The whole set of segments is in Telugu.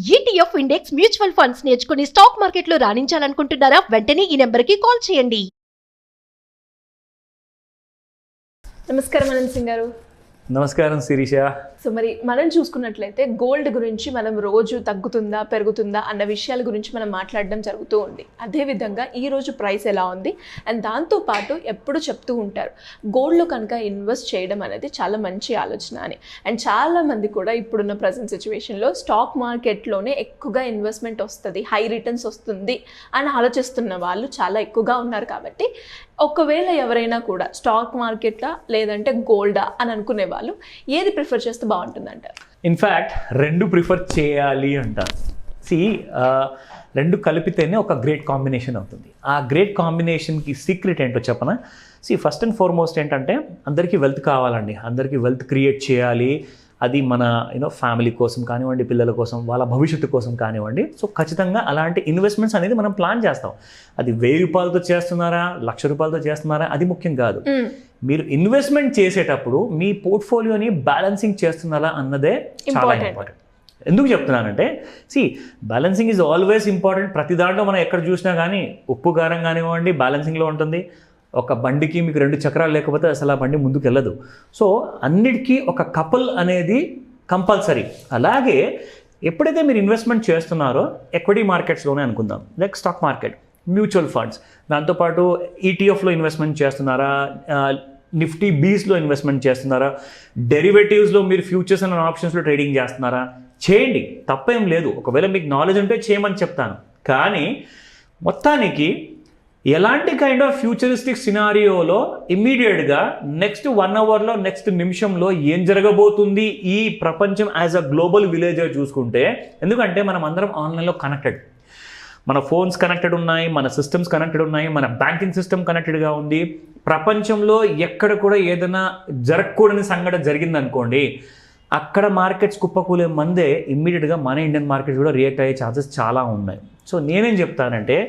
ETF ఇండెక్స్ మ్యూచువల్ ఫండ్స్ నేర్చుకుని స్టాక్ మార్కెట్లో రాణించాలనుకుంటున్నారా? వెంటనే ఈ నెంబర్కి కాల్ చేయండి. నమస్కారం అనంత్ సింగ్ గారు. నమస్కారం శిరీష. సో మరి మనం చూసుకున్నట్లయితే గోల్డ్ గురించి మనం రోజు తగ్గుతుందా పెరుగుతుందా అన్న విషయాల గురించి మనం మాట్లాడడం జరుగుతూ ఉంది. అదేవిధంగా ఈరోజు ప్రైస్ ఎలా ఉంది అండ్ దాంతోపాటు ఎప్పుడు చెప్తూ ఉంటారు గోల్డ్లో కనుక ఇన్వెస్ట్ చేయడం అనేది చాలా మంచి ఆలోచన అని. అండ్ చాలామంది కూడా ఇప్పుడున్న ప్రజెంట్ సిచ్యువేషన్లో స్టాక్ మార్కెట్లోనే ఎక్కువగా ఇన్వెస్ట్మెంట్ వస్తుంది, హై రిటర్న్స్ వస్తుంది అని ఆలోచిస్తున్న వాళ్ళు చాలా ఎక్కువగా ఉన్నారు. కాబట్టి ఒకవేళ ఎవరైనా కూడా స్టాక్ మార్కెటా లేదంటే గోల్డా అని అనుకునే వాళ్ళు ఏది ప్రిఫర్ చేస్తే బాగుంటుందంటారు? ఇన్ఫ్యాక్ట్ రెండు ప్రిఫర్ చేయాలి అంటారు. రెండు కలిపితేనే ఒక గ్రేట్ కాంబినేషన్ అవుతుంది. ఆ గ్రేట్ కాంబినేషన్కి సీక్రెట్ ఏంటో చెప్పనా? ఫస్ట్ అండ్ ఫార్మోస్ట్ ఏంటంటే అందరికీ వెల్త్ కావాలండి. అందరికీ వెల్త్ క్రియేట్ చేయాలి. అది మన ఫ్యామిలీ కోసం కానివ్వండి, పిల్లల కోసం, వాళ్ళ భవిష్యత్తు కోసం కానివ్వండి. సో ఖచ్చితంగా అలాంటి ఇన్వెస్ట్మెంట్స్ అనేది మనం ప్లాన్ చేస్తాం. అది 1000 రూపాయలతో చేస్తున్నారా, 1,00,000 రూపాయలతో చేస్తున్నారా, అది ముఖ్యం కాదు. మీరు ఇన్వెస్ట్మెంట్ చేసేటప్పుడు మీ పోర్ట్ఫోలియోని బ్యాలెన్సింగ్ చేస్తున్నారా అన్నదే చాలా ఇంపార్టెంట్. ఎందుకు చెప్తున్నానంటే బ్యాలెన్సింగ్ ఈజ్ ఆల్వేస్ ఇంపార్టెంట్. ప్రతి దాంట్లో మనం ఎక్కడ చూసినా కానీ ఉప్పు కారం కానివ్వండి బ్యాలెన్సింగ్లో ఉంటుంది. ఒక బండికి మీకు 2 చక్రాలు లేకపోతే అసలు ఆ బండి ముందుకు వెళ్ళదు. సో అన్నిటికీ ఒక కపుల్ అనేది కంపల్సరీ. అలాగే ఎప్పుడైతే మీరు ఇన్వెస్ట్మెంట్ చేస్తున్నారో ఎక్విటీ మార్కెట్స్లోనే అనుకుందాం, like stock market, mutual funds, దాంతోపాటు ఈటీఎఫ్లో ఇన్వెస్ట్మెంట్ చేస్తున్నారా, నిఫ్టీ బీస్లో ఇన్వెస్ట్మెంట్ చేస్తున్నారా, డెరివేటివ్స్లో మీరు ఫ్యూచర్స్ అండ్ ఆప్షన్స్లో ట్రేడింగ్ చేస్తున్నారా, చేయండి, తప్పేం లేదు. ఒకవేళ మీకు నాలెడ్జ్ ఉంటే చేయమని చెప్తాను. కానీ మొత్తానికి ఎలాంటి కైండ్ ఆఫ్ ఫ్యూచరిస్టిక్ సినారియోలో ఇమ్మీడియట్గా నెక్స్ట్ 1 అవర్లో నెక్స్ట్ నిమిషంలో ఏం జరగబోతుంది ఈ ప్రపంచం యాజ్ అ గ్లోబల్ విలేజర్ చూసుకుంటే, ఎందుకంటే మనం అందరం ఆన్లైన్లో కనెక్టెడ్, మన ఫోన్స్ కనెక్టెడ్ ఉన్నాయి, మన సిస్టమ్స్ కనెక్టెడ్ ఉన్నాయి, మన బ్యాంకింగ్ సిస్టమ్ కనెక్టెడ్గా ఉంది. ప్రపంచంలో ఎక్కడ కూడా ఏదైనా జరగకూడని సంఘటన జరిగిందనుకోండి, అక్కడ మార్కెట్స్ కుప్పకూలే మందే ఇమ్మీడియట్గా మన ఇండియన్ మార్కెట్స్ కూడా రియాక్ట్ అయ్యే ఛాన్సెస్ చాలా ఉన్నాయి. సో నేనేం చెప్తానంటే,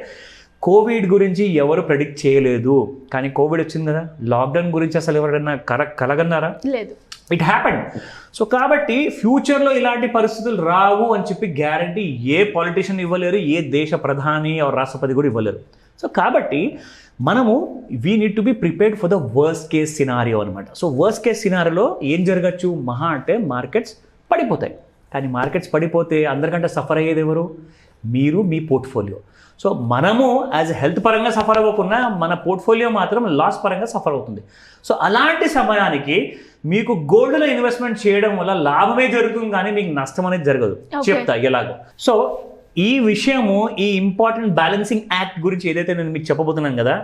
కోవిడ్ గురించి ఎవరు ప్రెడిక్ట్ చేయలేదు, కానీ కోవిడ్ వచ్చింది కదా. లాక్డౌన్ గురించి అసలు ఎవరైనా కలగన్నారా? లేదు. It happened. సో కాబట్టి ఫ్యూచర్లో ఇలాంటి పరిస్థితులు రావు అని చెప్పి గ్యారంటీ ఏ పాలిటీషియన్ ఇవ్వలేరు, ఏ దేశ ప్రధాని రాష్ట్రపతి కూడా ఇవ్వలేరు. సో కాబట్టి మనము we need to be prepared for the worst case scenario అనమాట. సో వర్స్ట్ కేస్ సినారియోలో ఏం జరగచ్చు మహా అంటే మార్కెట్స్ పడిపోతాయి. కానీ మార్కెట్స్ పడిపోతే అందరికంటే సఫర్ అయ్యేది ఎవరు? మీరు, మీ పోర్ట్ఫోలియో. సో మనము యాజ్ హెల్త్ పరంగా సఫర్ అవ్వకుండా మన పోర్ట్ఫోలియో మాత్రం లాస్ పరంగా సఫర్ అవుతుంది. సో అలాంటి సమయానికి మీకు గోల్డ్లో ఇన్వెస్ట్మెంట్ చేయడం వల్ల లాభమే జరుగుతుంది, కానీ మీకు నష్టం అనేది జరగదు. చెప్తా ఎలాగో. సో ఈ విషయము, ఈ ఇంపార్టెంట్ బ్యాలెన్సింగ్ యాక్ట్ గురించి ఏదైతే నేను మీకు చెప్పబోతున్నాను కదా,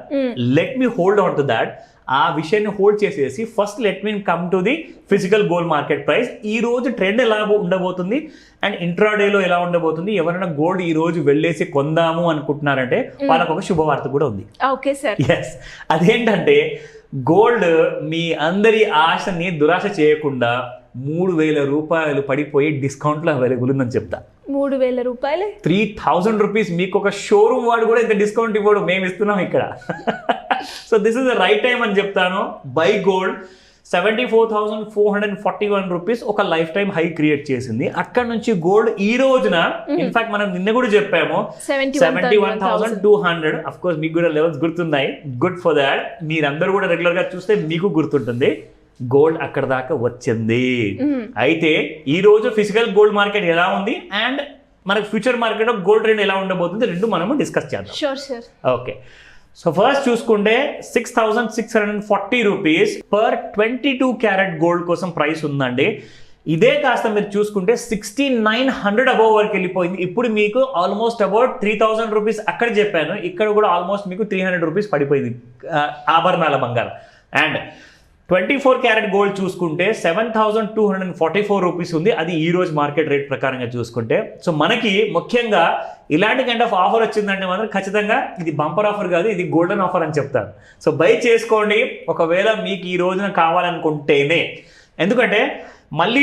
let me hold on to that. ఆ విషయాన్ని హోల్డ్ చేసేసి first let me come to the physical gold market price. ఈ రోజు ట్రెండ్ ఎలా ఉండబోతుంది అండ్ ఇంట్రాడేలో ఎలా ఉండబోతుంది. ఎవరైనా గోల్డ్ ఈ రోజు వెళ్ళేసి కొందాము అనుకుంటున్నారంటే వాళ్ళకు ఒక శుభవార్త కూడా ఉంది. Okay sir. ఎస్, అదేంటంటే గోల్డ్ మీ అందరి ఆశని దురాశ చేయకుండా 3,000 రూపాయలు పడిపోయి డిస్కౌంట్లో అవైలబుల్ ఉందని చెప్తా. 3,000 రూపాయలు, 3,000 రూపీస్. మీకు ఒక షోరూమ్ వాడు కూడా ఇంత డిస్కౌంట్ ఇవ్వడు, మేము ఇస్తున్నాం ఇక్కడ. So this is the right time అని చెప్తాను. బై గోల్డ్ 74,441 రూపీస్ ఒక లైఫ్ టైం హై క్రియేట్ చేసింది. అక్కడ నుంచి గోల్డ్ ఈ రోజున ఇన్ఫాక్ట్ మనం నిన్న కూడా చెప్పాము 71,200. అఫ్ కోర్స్ మీకు కూడా లెవెల్స్ గుర్తున్నాయి. Good for that. మీరందరూ కూడా రెగ్యులర్ గా చూస్తే మీకు గుర్తుంటుంది గోల్డ్ అక్కడ దాకా వచ్చింది. అయితే ఈ రోజు ఫిజికల్ గోల్డ్ మార్కెట్ ఎలా ఉంది అండ్ మనకు ఫ్యూచర్ మార్కెట్ గోల్డ్ ట్రెండ్ ఎలా ఉండబోతుంది రెండు మనము డిస్కస్ చేద్దాం. Sure sir. Okay. So first చూసుకుంటే 6,640 రూపీస్ పర్ 22 క్యారెట్ గోల్డ్ కోసం ప్రైస్ ఉందండి. ఇదే కాస్త మీరు చూసుకుంటే 6,900 అబౌవ్ వరకు వెళ్ళిపోయింది. ఇప్పుడు మీకు ఆల్మోస్ట్ అబౌట్ 3,000 రూపీస్ అక్కడ చెప్పాను, ఇక్కడ కూడా ఆల్మోస్ట్ మీకు 300 రూపీస్ పడిపోయింది ఆభరణాల బంగారం. అండ్ 24 క్యారెట్ గోల్డ్ చూసుకుంటే 7,244 రూపీస్ ఉంది. అది ఈ రోజు మార్కెట్ రేట్ ప్రకారంగా చూసుకుంటే. సో మనకి ముఖ్యంగా ఇలాంటి కైండ్ ఆఫ్ ఆఫర్ వచ్చిందంటే మాత్రం ఖచ్చితంగా ఇది బంపర్ ఆఫర్ కాదు, ఇది గోల్డెన్ ఆఫర్ అని చెప్తాను. సో బై చేసుకోండి ఒకవేళ మీకు ఈ రోజున కావాలనుకుంటేనే. ఎందుకంటే మళ్ళీ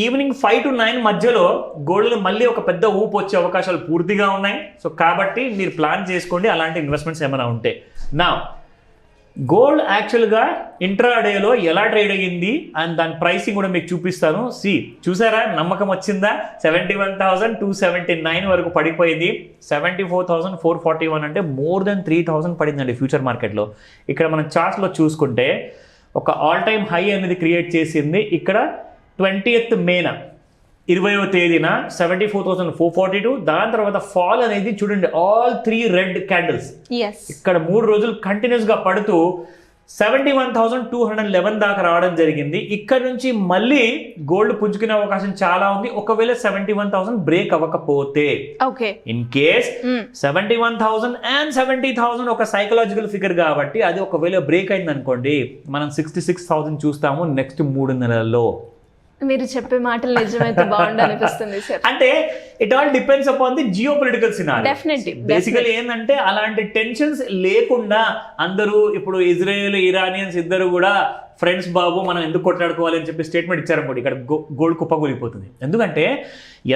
ఈవినింగ్ 5 to 9 మధ్యలో గోల్డ్లో మళ్ళీ ఒక పెద్ద ఊపు వచ్చే అవకాశాలు పూర్తిగా ఉన్నాయి. సో కాబట్టి మీరు ప్లాన్ చేసుకోండి అలాంటి ఇన్వెస్ట్మెంట్స్ ఏమైనా ఉంటే. నా గోల్డ్ యాక్చువల్గా ఇంట్రాడేలో ఎలా ట్రేడ్ అయ్యింది అండ్ దాని ప్రైసింగ్ కూడా మీకు చూపిస్తాను. చూసారా, నమ్మకం వచ్చిందా? 71,279 వరకు పడిపోయింది. 74,441 అంటే మోర్ దెన్ 3,000 పడిందండి ఫ్యూచర్ మార్కెట్లో. ఇక్కడ మనం చార్ట్స్లో చూసుకుంటే ఒక ఆల్ టైమ్ హై అనేది క్రియేట్ చేసింది ఇక్కడ 20th మేన 20వ తేదీన 74,442. దాని తర్వాత ఫాల్ అనేది చూడండి, ఆల్ 3 రెడ్ క్యాండిల్స్ ఇక్కడ 3 రోజులు కంటిన్యూస్గా పడుతూ 71,211 దాకా రావడం జరిగింది. ఇక్కడ నుంచి మళ్ళీ గోల్డ్ పుంజుకునే అవకాశం చాలా ఉంది ఒకవేళ 71,000 బ్రేక్ అవ్వకపోతే. ఇన్ కేస్ 71,000 అండ్ 70,000 ఒక సైకలాజికల్ ఫిగర్ కాబట్టి అది ఒకవేళ బ్రేక్ అయింది అనుకోండి, మనం 66,000 చూస్తాము నెక్స్ట్ 3 నెలల్లో. మీరు చెప్పే మాటలు నిజమైతే బాగుండు అనిపిస్తుంది సార్. అంటే it all depends upon the geo political scenario. Definitely basically ఏంటంటే అలాంటి టెన్షన్స్ లేకుండా అందరూ ఇప్పుడు ఇజ్రాయెల్ ఇరానియన్స్ ఇద్దరు కూడా ఫ్రెండ్స్ బాబు మనం ఎందుకు కొట్లాడుకోవాలి అని చెప్పి స్టేట్మెంట్ ఇచ్చారనుకోండి, ఇక్కడ గోల్డ్ కుప్పకూలిపోతుంది. ఎందుకంటే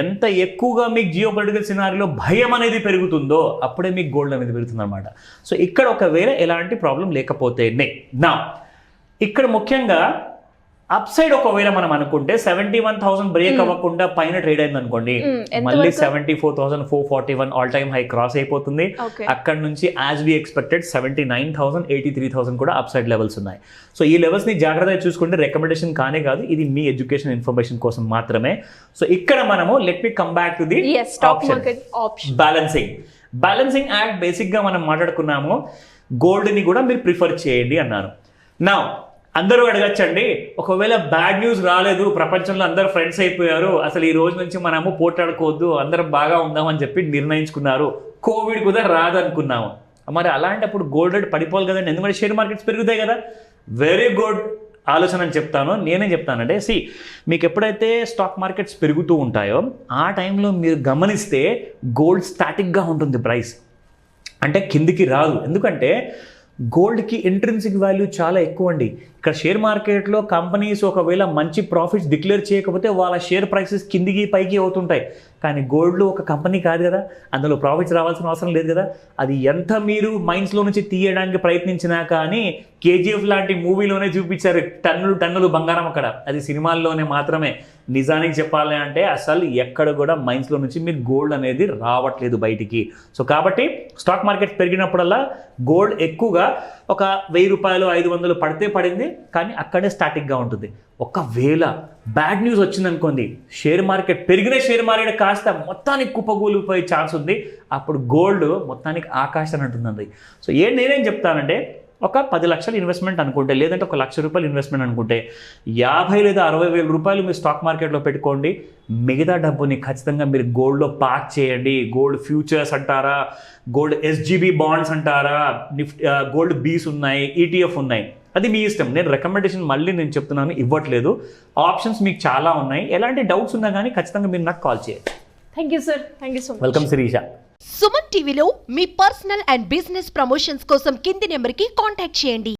ఎంత ఎక్కువగా మీకు జియో పొలిటికల్ సినారియోలో భయం అనేది పెరుగుతుందో అప్పుడే మీకు గోల్డ్ అనేది పెరుగుతుంది అనమాట. సో ఇక్కడ ఒకవేళ ఎలాంటి ప్రాబ్లం లేకపోతేనే నా ఇక్కడ ముఖ్యంగా అప్ సైడ్ ఒకవేళ మనం అనుకుంటే 71,000 బ్రేక్ అవ్వకుండా పైన ట్రేడ్ అయింది అనుకోండి, మళ్ళీ 74,441 ఆల్ టైమ్ హై క్రాస్ అయిపోతుంది. అక్కడ నుంచి యాజ్ వి ఎక్స్పెక్టెడ్ 79,000, 83,000 కూడా అప్ సైడ్ లెవెల్స్ ఉన్నాయి. సో ఈ లెవెల్స్ ని జాగ్రత్తగా చూసుకుంటే రికమెండేషన్ కానే కాదు, ఇది మీ ఎడ్యుకేషన్ ఇన్ఫర్మేషన్ కోసం మాత్రమే. సో ఇక్కడ మనము let me come back to the balancing act. Basic గా మనం మాట్లాడుకున్నాము, గోల్డ్ ని కూడా మీరు ప్రిఫర్ చేయండి అన్నాను. నా అందరూ అడగచ్చండి, ఒకవేళ బ్యాడ్ న్యూస్ రాలేదు, ప్రపంచంలో అందరూ ఫ్రెండ్స్ అయిపోయారు, అసలు ఈ రోజు నుంచి మనము పోట్లాడుకోవద్దు, అందరం బాగా ఉందామని చెప్పి నిర్ణయించుకున్నారు, కోవిడ్ కూడా రాదనుకున్నాము, మరి అలాంటప్పుడు గోల్డ్ రేట్ పడిపోవాలి కదండి, ఎందుకంటే షేర్ మార్కెట్స్ పెరుగుతాయి కదా. వెరీ గుడ్ ఆలోచన అని చెప్తాను. నేనేం చెప్తానంటే మీకు ఎప్పుడైతే స్టాక్ మార్కెట్స్ పెరుగుతూ ఉంటాయో ఆ టైంలో మీరు గమనిస్తే గోల్డ్ స్టాటిక్గా ఉంటుంది ప్రైస్, అంటే కిందికి రాదు. ఎందుకంటే గోల్డ్కి ఇంట్రిన్సిక్ వాల్యూ చాలా ఎక్కువ అండి. ఇక్కడ షేర్ మార్కెట్లో కంపెనీస్ ఒకవేళ మంచి ప్రాఫిట్స్ డిక్లేర్ చేయకపోతే వాళ్ళ షేర్ ప్రైసెస్ కిందికి పైకి అవుతుంటాయి. కానీ గోల్డ్లో ఒక కంపెనీ కాదు కదా, అందులో ప్రాఫిట్స్ రావాల్సిన అవసరం లేదు కదా. అది ఎంత మీరు మైండ్స్లో నుంచి తీయడానికి ప్రయత్నించినా కానీ కేజీఎఫ్ లాంటి మూవీలోనే చూపించారు టన్నులు టన్నులు బంగారం అక్కడ, అది సినిమాల్లోనే మాత్రమే. నిజానికి చెప్పాలి అంటే అసలు ఎక్కడ కూడా మైండ్స్లో నుంచి మీకు గోల్డ్ అనేది రావట్లేదు బయటికి. సో కాబట్టి స్టాక్ మార్కెట్ పెరిగినప్పుడల్లా గోల్డ్ ఎక్కువగా ఒక 1,000 రూపాయలు 500 పడితే పడింది, కానీ అక్కడే స్టాటిక్గా ఉంటుంది. ఒకవేళ బ్యాడ్ న్యూస్ వచ్చిందనుకోండి, షేర్ మార్కెట్ పెరిగిన షేర్ మార్కెట్ కాస్త మొత్తానికి కుప్పగూలిపోయే ఛాన్స్ ఉంది, అప్పుడు గోల్డ్ మొత్తానికి ఆకాశాన్ని అంటుందండి. సో నేనేం చెప్తానంటే ఒక 10 లక్షలు ఇన్వెస్ట్మెంట్ అనుకుంటే, లేదంటే ఒక ₹1,00,000 ఇన్వెస్ట్మెంట్ అనుకుంటే 50 లేదా 60,000 రూపాయలు మీరు స్టాక్ మార్కెట్లో పెట్టుకోండి. మిగతా డబ్బుని ఖచ్చితంగా మీరు గోల్డ్లో పార్క్ చేయండి. గోల్డ్ ఫ్యూచర్స్ అంటారా, గోల్డ్ SGB బాండ్స్ అంటారా, గోల్డ్ బీస్ ఉన్నాయి, ETF ఉన్నాయి, అది మీ ఇష్టం. నేను రికమెండేషన్ మళ్ళీ నేను చెప్తున్నాను, ఇవ్వట్లేదు. ఆప్షన్స్ మీకు చాలా ఉన్నాయి. ఎలాంటి డౌట్స్ ఉన్నా కానీ ఖచ్చితంగా మీరు నాకు కాల్ చేయండి. Thank you sir, thank you so much. Welcome Shirisha. Suman టీవీలో మీ పర్సనల్ అండ్ బిజినెస్ ప్రమోషన్స్ కోసం కింది నెంబర్కి కాంటాక్ట్ చేయండి.